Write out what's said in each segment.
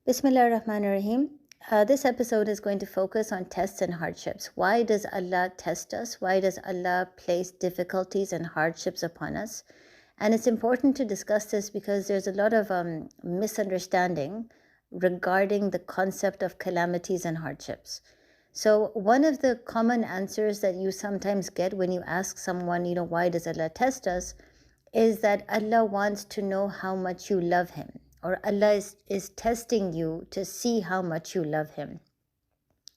Bismillah ar-Rahman ar-Rahim. This episode is going to focus on tests and hardships. Why does Allah test us? Why does Allah place difficulties and hardships upon us? And it's important to discuss this because there's a lot of misunderstanding regarding the concept of calamities and hardships. So one of the common answers that you sometimes get when you ask someone, why does Allah test us, is that Allah wants to know how much you love Him, or Allah is testing you to see how much you love Him.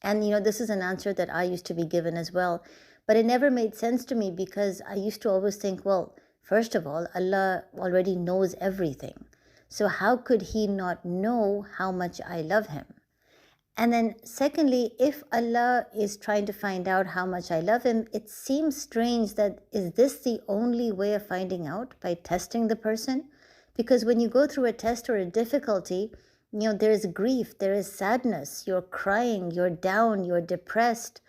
And this is an answer that I used to be given as well, but it never made sense to me because I used to always think, well, first of all, Allah already knows everything. So how could He not know how much I love Him? And then secondly, if Allah is trying to find out how much I love Him, it seems strange that is this the only way of finding out, by testing the person? Because when you go through a test or a difficulty, there is grief, there is sadness, you're crying, you're down, you're depressed.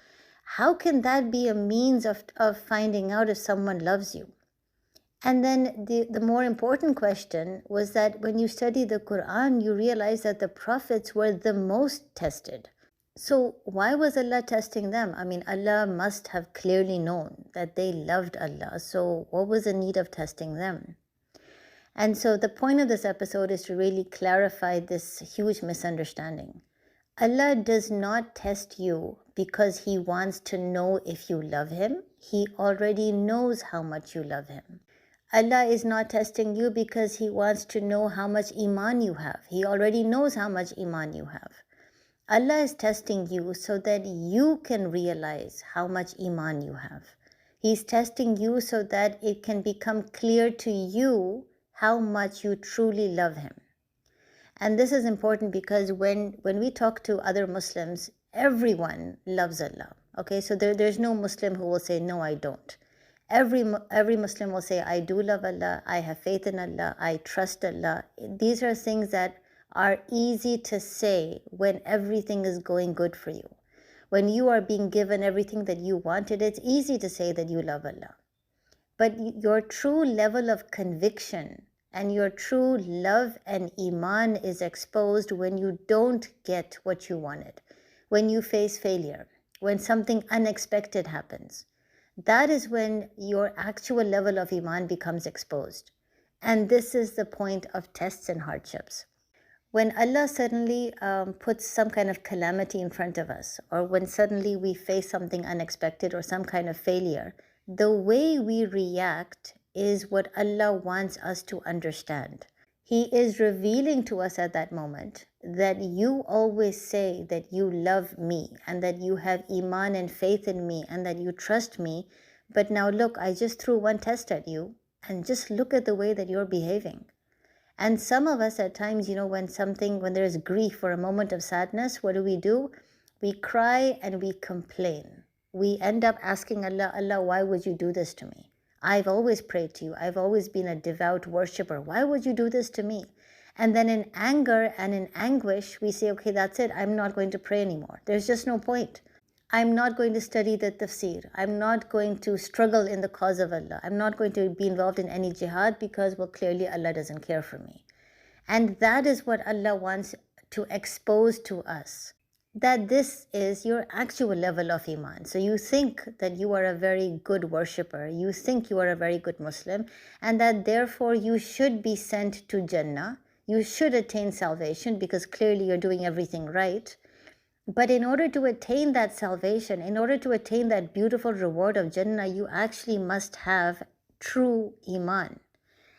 How can that be a means of finding out if someone loves you? And then the more important question was that when you study the Quran, you realize that the prophets were the most tested. So why was Allah testing them? I mean, Allah must have clearly known that they loved Allah. So what was the need of testing them? And so the point of this episode is to really clarify this huge misunderstanding. Allah does not test you because He wants to know if you love Him. He already knows how much you love Him. Allah is not testing you because He wants to know how much iman you have. He already knows how much iman you have. Allah is testing you so that you can realize how much iman you have. He's testing you so that it can become clear to you how much you truly love Him. And this is important because when we talk to other Muslims, everyone loves Allah. Okay, so there's no Muslim who will say, no, I don't. Every Muslim will say, I do love Allah, I have faith in Allah, I trust Allah. These are things that are easy to say when everything is going good for you. When you are being given everything that you wanted, it's easy to say that you love Allah. But your true level of conviction and your true love and iman is exposed when you don't get what you wanted, when you face failure, when something unexpected happens. That is when your actual level of iman becomes exposed. And this is the point of tests and hardships. When Allah suddenly puts some kind of calamity in front of us, or when suddenly we face something unexpected or some kind of failure, the way we react is what Allah wants us to understand. He is revealing to us at that moment that you always say that you love me and that you have iman and faith in me and that you trust me. But now look, I just threw one test at you and just look at the way that you're behaving. And some of us at times, when there is grief or a moment of sadness, what do? We cry and we complain. We end up asking Allah, Allah, why would you do this to me? I've always prayed to you. I've always been a devout worshiper. Why would you do this to me? And then in anger and in anguish, we say, okay, that's it. I'm not going to pray anymore. There's just no point. I'm not going to study the tafsir. I'm not going to struggle in the cause of Allah. I'm not going to be involved in any jihad because, well, clearly Allah doesn't care for me. And that is what Allah wants to expose to us, that this is your actual level of iman. So you think that you are a very good worshipper, you think you are a very good Muslim, and that therefore you should be sent to Jannah, you should attain salvation because clearly you're doing everything right. But in order to attain that salvation, in order to attain that beautiful reward of Jannah, you actually must have true iman.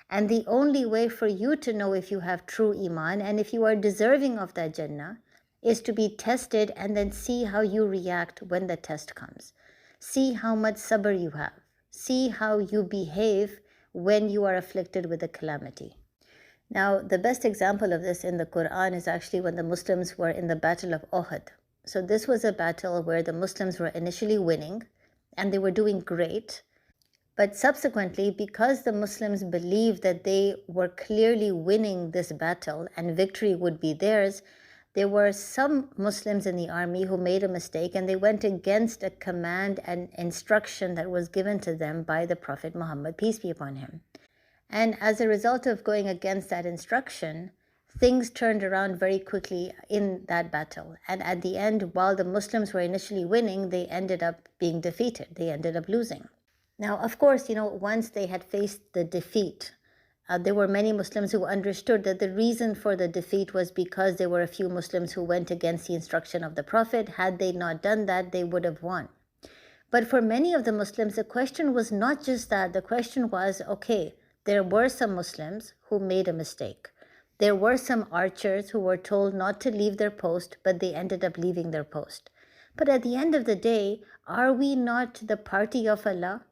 And the only way for you to know if you have true iman and if you are deserving of that Jannah is to be tested and then see how you react when the test comes. See how much sabr you have. See how you behave when you are afflicted with a calamity. Now, the best example of this in the Quran is actually when the Muslims were in the Battle of Uhud. So this was a battle where the Muslims were initially winning and they were doing great. But subsequently, because the Muslims believed that they were clearly winning this battle and victory would be theirs, there were some Muslims in the army who made a mistake and they went against a command and instruction that was given to them by the Prophet Muhammad, peace be upon him. And as a result of going against that instruction, things turned around very quickly in that battle. And at the end, while the Muslims were initially winning, they ended up being defeated. They ended up losing. Now, of course, once they had faced the defeat, there were many Muslims who understood that the reason for the defeat was because there were a few Muslims who went against the instruction of the Prophet. Had they not done that, they would have won. But for many of the Muslims, the question was not just that. The question was, okay, there were some Muslims who made a mistake. There were some archers who were told not to leave their post, but they ended up leaving their post. But at the end of the day, are we not the party of Allah?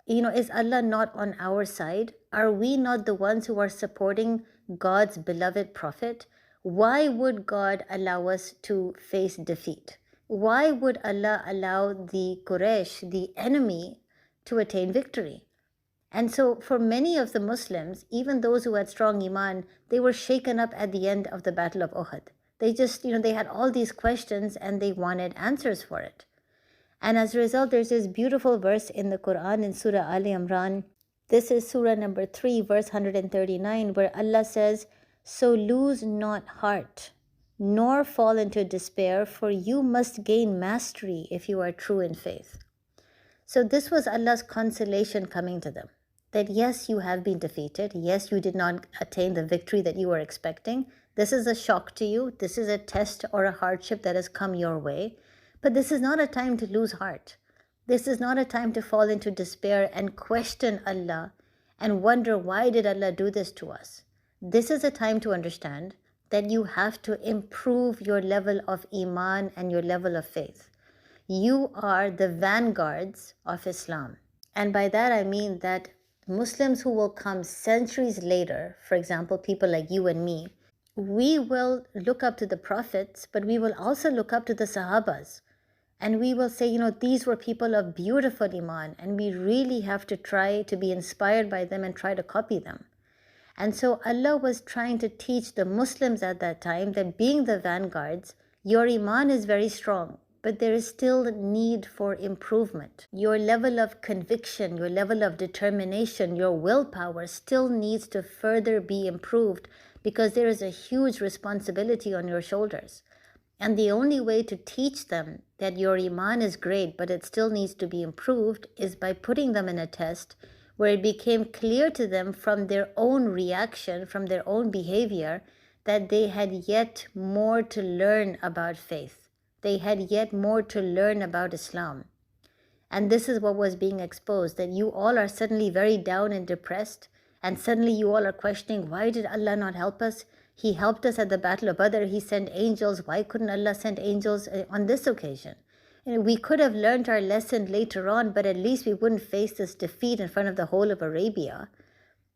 Is Allah not on our side? Are we not the ones who are supporting God's beloved Prophet? Why would God allow us to face defeat? Why would Allah allow the Quraysh, the enemy, to attain victory? And so for many of the Muslims, even those who had strong iman, they were shaken up at the end of the Battle of Uhud. They just, they had all these questions and they wanted answers for it. And as a result, there's this beautiful verse in the Quran in Surah Ali Imran. This is Surah number 3, verse 139, where Allah says, "So lose not heart, nor fall into despair, for you must gain mastery if you are true in faith." So this was Allah's consolation coming to them. That yes, you have been defeated. Yes, you did not attain the victory that you were expecting. This is a shock to you. This is a test or a hardship that has come your way. But this is not a time to lose heart. This is not a time to fall into despair and question Allah and wonder, why did Allah do this to us? This is a time to understand that you have to improve your level of iman and your level of faith. You are the vanguards of Islam. And by that I mean that Muslims who will come centuries later, for example, people like you and me, we will look up to the prophets, but we will also look up to the Sahabas. And we will say, these were people of beautiful iman, and we really have to try to be inspired by them and try to copy them. And so Allah was trying to teach the Muslims at that time that being the vanguards, your iman is very strong, but there is still need for improvement. Your level of conviction, your level of determination, your willpower still needs to further be improved because there is a huge responsibility on your shoulders. And the only way to teach them that your iman is great, but it still needs to be improved, is by putting them in a test where it became clear to them from their own reaction, from their own behavior, that they had yet more to learn about faith. They had yet more to learn about Islam. And this is what was being exposed, that you all are suddenly very down and depressed, and suddenly you all are questioning, why did Allah not help us? He helped us at the Battle of Badr. He sent angels. Why couldn't Allah send angels on this occasion? We could have learned our lesson later on, but at least we wouldn't face this defeat in front of the whole of Arabia.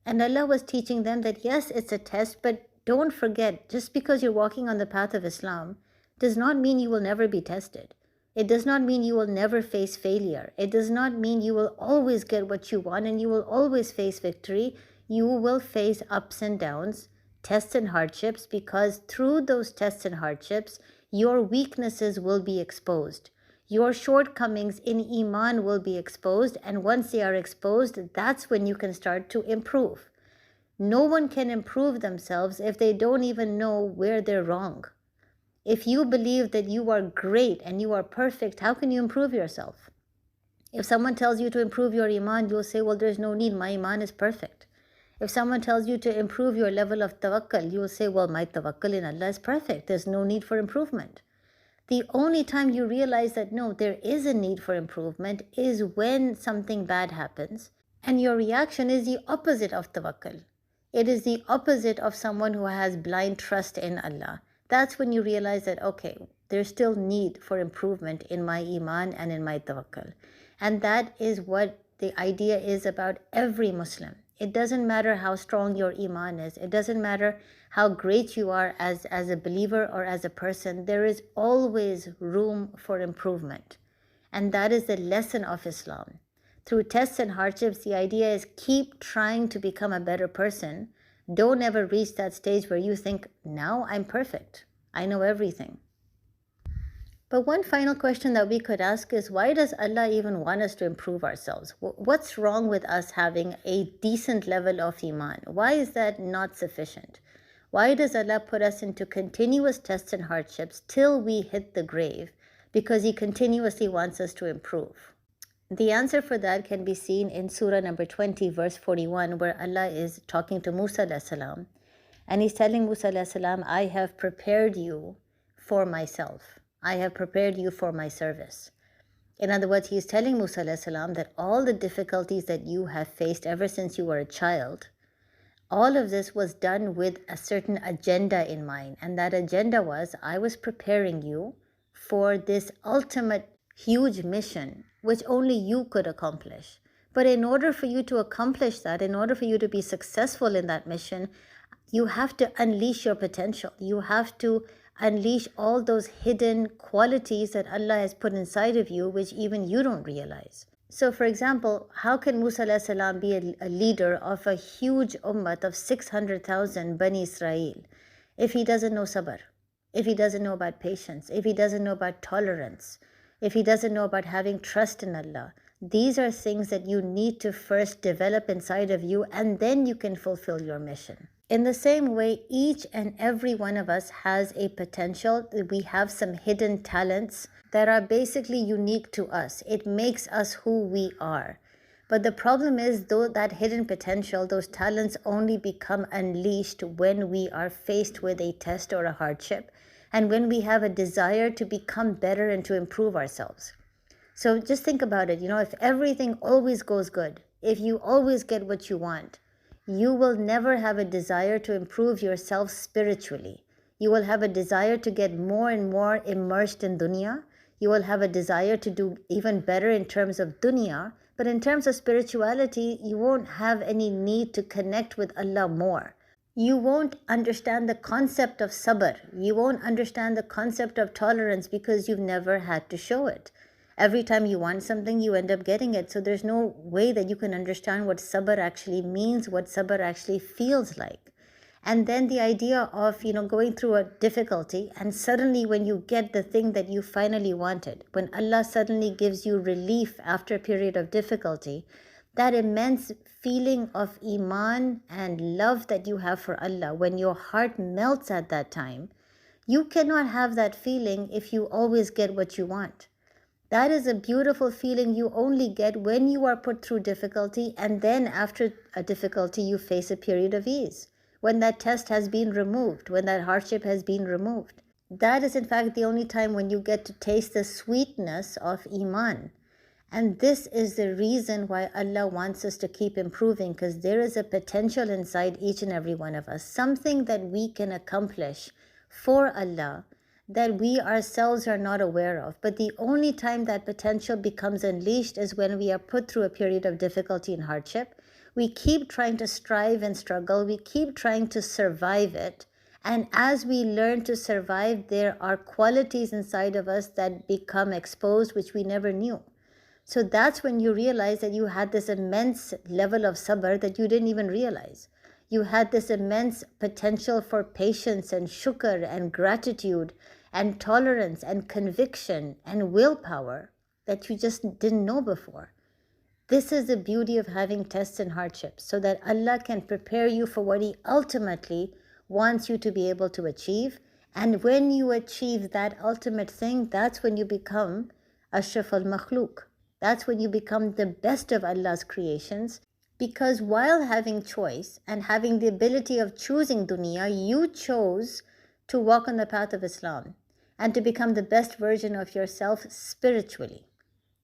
And Allah was teaching them that yes, it's a test, but don't forget, just because you're walking on the path of Islam does not mean you will never be tested. It does not mean you will never face failure. It does not mean you will always get what you want and you will always face victory. You will face ups and downs, tests and hardships, because through those tests and hardships, your weaknesses will be exposed. Your shortcomings in iman will be exposed, and once they are exposed, that's when you can start to improve. No one can improve themselves if they don't even know where they're wrong. If you believe that you are great and you are perfect, how can you improve yourself? If someone tells you to improve your iman, you'll say, well, there's no need, my iman is perfect. If someone tells you to improve your level of tawakkul, you will say, well, my tawakkul in Allah is perfect. There's no need for improvement. The only time you realize that no, there is a need for improvement is when something bad happens and your reaction is the opposite of tawakkul. It is the opposite of someone who has blind trust in Allah. That's when you realize that, okay, there's still need for improvement in my iman and in my tawakkul. And that is what the idea is about every Muslim. It doesn't matter how strong your iman is. It doesn't matter how great you are as a believer or as a person. There is always room for improvement. And that is the lesson of Islam. Through tests and hardships, the idea is keep trying to become a better person. Don't ever reach that stage where you think, now I'm perfect. I know everything. But one final question that we could ask is, why does Allah even want us to improve ourselves? What's wrong with us having a decent level of iman? Why is that not sufficient? Why does Allah put us into continuous tests and hardships till we hit the grave? Because He continuously wants us to improve. The answer for that can be seen in Surah number 20, verse 41, where Allah is talking to Musa alayhi salam. And He's telling Musa alayhi salam, I have prepared you for myself. I have prepared you for my service. In other words, He's telling Musa alayhi salam that all the difficulties that you have faced ever since you were a child, all of this was done with a certain agenda in mind. And that agenda was, I was preparing you for this ultimate huge mission, which only you could accomplish. But in order for you to accomplish that, in order for you to be successful in that mission, you have to unleash your potential. You have to unleash all those hidden qualities that Allah has put inside of you, which even you don't realize. So for example, how can Musa alayhi salam be a leader of a huge ummah of 600,000 Bani Israel if he doesn't know sabr, if he doesn't know about patience, if he doesn't know about tolerance, if he doesn't know about having trust in Allah? These are things that you need to first develop inside of you, and then you can fulfill your mission. In the same way, each and every one of us has a potential. We have some hidden talents that are basically unique to us. It makes us who we are. But the problem is, though, that hidden potential, those talents only become unleashed when we are faced with a test or a hardship, and when we have a desire to become better and to improve ourselves. So just think about it. If everything always goes good, if you always get what you want, you will never have a desire to improve yourself spiritually. You will have a desire to get more and more immersed in dunya. You will have a desire to do even better in terms of dunya. But in terms of spirituality, you won't have any need to connect with Allah more. You won't understand the concept of sabr. You won't understand the concept of tolerance because you've never had to show it. Every time you want something, you end up getting it. So there's no way that you can understand what sabr actually means, what sabr actually feels like. And then the idea of, going through a difficulty, and suddenly when you get the thing that you finally wanted, when Allah suddenly gives you relief after a period of difficulty, that immense feeling of iman and love that you have for Allah, when your heart melts at that time, you cannot have that feeling if you always get what you want. That is a beautiful feeling you only get when you are put through difficulty, and then after a difficulty you face a period of ease, when that test has been removed, when that hardship has been removed. That is in fact the only time when you get to taste the sweetness of iman. And this is the reason why Allah wants us to keep improving, because there is a potential inside each and every one of us, something that we can accomplish for Allah that we ourselves are not aware of. But the only time that potential becomes unleashed is when we are put through a period of difficulty and hardship. We keep trying to strive and struggle. We keep trying to survive it. And as we learn to survive, there are qualities inside of us that become exposed, which we never knew. So that's when you realize that you had this immense level of sabr that you didn't even realize. You had this immense potential for patience and shukr and gratitude and tolerance and conviction and willpower that you just didn't know before. This is the beauty of having tests and hardships, so that Allah can prepare you for what He ultimately wants you to be able to achieve. And when you achieve that ultimate thing, that's when you become Ashraf al-Makhluk. That's when you become the best of Allah's creations. Because while having choice and having the ability of choosing dunya, you chose to walk on the path of Islam and to become the best version of yourself spiritually.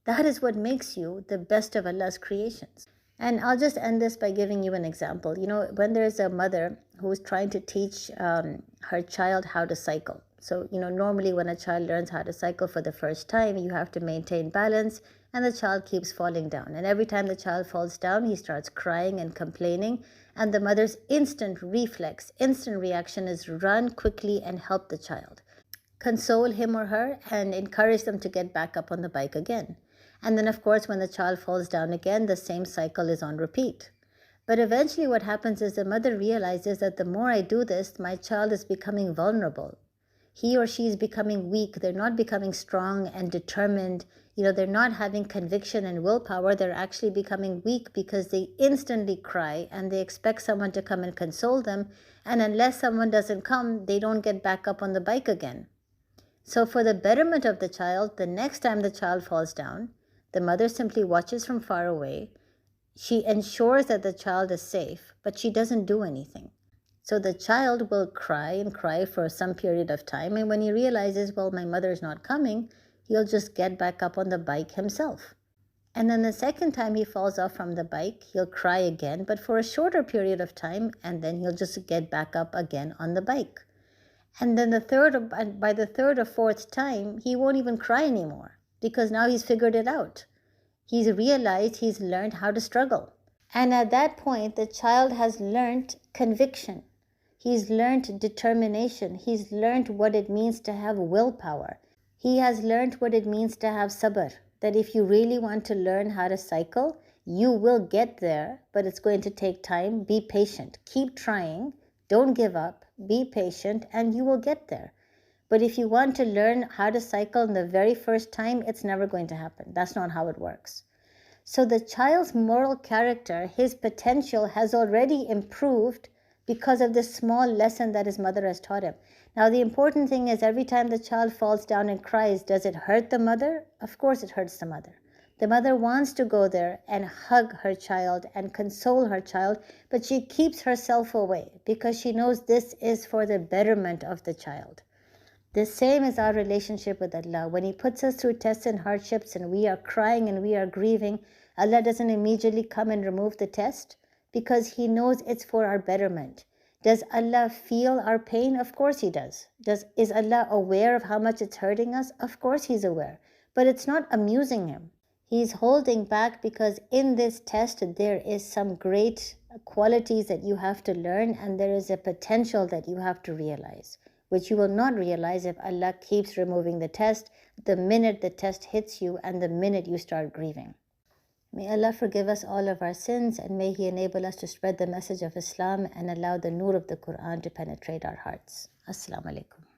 That is what makes you the best of Allah's creations. And I'll just end this by giving you an example. When there's a mother who's trying to teach her child how to cycle. So, normally when a child learns how to cycle for the first time, you have to maintain balance, and the child keeps falling down. And every time the child falls down, he starts crying and complaining. And the mother's instant reflex, instant reaction is run quickly and help the child, console him or her, and encourage them to get back up on the bike again. And then, of course, when the child falls down again, the same cycle is on repeat. But eventually what happens is the mother realizes that the more I do this, my child is becoming vulnerable. he or she is becoming weak. They're not becoming strong and determined. They're not having conviction and willpower. They're actually becoming weak because they instantly cry and they expect someone to come and console them. And unless someone doesn't come, they don't get back up on the bike again. So for the betterment of the child, the next time the child falls down, the mother simply watches from far away. She ensures that the child is safe, but she doesn't do anything. So the child will cry and cry for some period of time. And when he realizes, well, my mother is not coming, he'll just get back up on the bike himself. And then the second time he falls off from the bike, he'll cry again, but for a shorter period of time, and then he'll just get back up again on the bike. And then by the third or fourth time, he won't even cry anymore because now he's figured it out. He's realized he's learned how to struggle. And at that point, the child has learned conviction. He's learned determination. He's learned what it means to have willpower. He has learned what it means to have sabr. That if you really want to learn how to cycle, you will get there, but it's going to take time. Be patient. Keep trying. Don't give up. Be patient, and you will get there. But if you want to learn how to cycle in the very first time, it's never going to happen. That's not how it works. So the child's moral character, his potential has already improved because of this small lesson that his mother has taught him. Now, the important thing is every time the child falls down and cries, does it hurt the mother? Of course it hurts the mother. The mother wants to go there and hug her child and console her child, but she keeps herself away because she knows this is for the betterment of the child. The same is our relationship with Allah. When He puts us through tests and hardships and we are crying and we are grieving, Allah doesn't immediately come and remove the test because He knows it's for our betterment. Does Allah feel our pain? Of course He does. Is Allah aware of how much it's hurting us? Of course He's aware. But it's not amusing Him. He's holding back because in this test there is some great qualities that you have to learn, and there is a potential that you have to realize, which you will not realize if Allah keeps removing the test the minute the test hits you and the minute you start grieving. May Allah forgive us all of our sins, and may He enable us to spread the message of Islam and allow the nur of the Quran to penetrate our hearts. Assalamu alaikum.